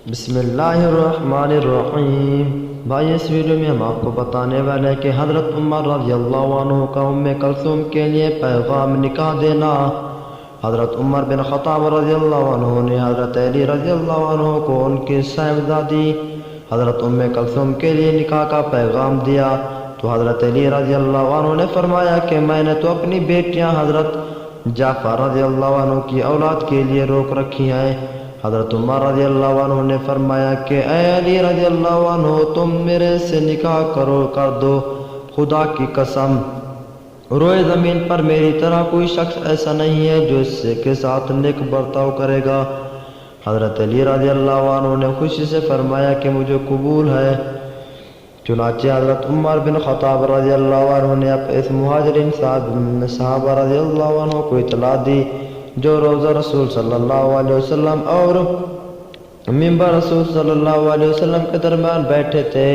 بسم اللہ الرحمن الرحیم۔ بھائی اس ویڈیو میں ہم آپ کو بتانے والے ہیں کہ حضرت عمر رضی اللہ عنہ کا کلثوم کے لیے پیغام نکاح دینا۔ حضرت عمر بن خطاب رضی اللہ عنہ نے حضرت علی رضی اللہ عنہ کو ان کی صاحبزادی حضرت کلثوم کے لیے نکاح کا پیغام دیا تو حضرت علی رضی اللہ عنہ نے فرمایا کہ میں نے تو اپنی بیٹیاں حضرت جعفر رضی اللہ عنہ کی اولاد کے لیے روک رکھی ہیں۔ حضرت عمر رضی اللہ عنہ نے فرمایا کہ اے علی رضی اللہ عنہ تم میرے سے نکاح کر دو، خدا کی قسم روئے زمین پر میری طرح کوئی شخص ایسا نہیں ہے جو اس سے کے ساتھ نیک برتاؤ کرے گا۔ حضرت علی رضی اللہ عنہ نے خوشی سے فرمایا کہ مجھے قبول ہے۔ چنانچہ حضرت عمر بن خطاب رضی اللہ عنہ نے اس مہاجرین صحابہ رضی اللہ عنہ کو اطلاع دی جو روضہ رسول صلی اللہ علیہ وسلم اور منبر رسول صلی اللہ علیہ وسلم کے درمیان بیٹھے تھے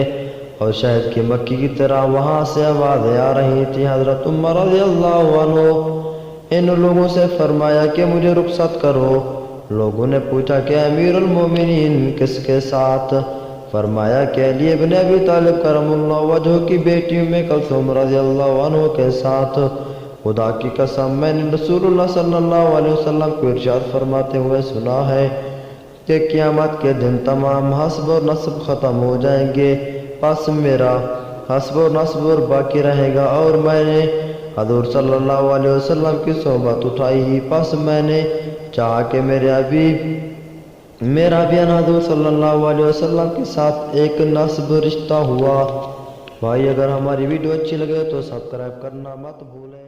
اور شہد کی مکھی کی طرح وہاں سے آوازیں آ رہی تھی۔ حضرت عمر رضی اللہ عنہ ان لوگوں سے فرمایا کہ مجھے رخصت کرو۔ لوگوں نے پوچھا کہ امیر المومنین کس کے ساتھ؟ فرمایا کہ علی ابن ابی طالب کرم اللہ وجہہ کی بیٹی کلثوم رضی اللہ عنہ کے ساتھ۔ خدا کی قسم میں نے رسول اللہ صلی اللہ علیہ وسلم کو ارشاد فرماتے ہوئے سنا ہے کہ قیامت کے دن تمام حسب و نسب ختم ہو جائیں گے، پس میرا حسب و نسب باقی رہے گا۔ اور میں نے حضور صلی اللہ علیہ وسلم کی صحبت اٹھائی ہی، پس میں نے چاہا کہ میرا بھی حضور صلی اللہ علیہ وسلم کے ساتھ ایک نسب رشتہ ہوا۔ بھائی اگر ہماری ویڈیو اچھی لگے تو سبسکرائب کرنا مت بھولیں۔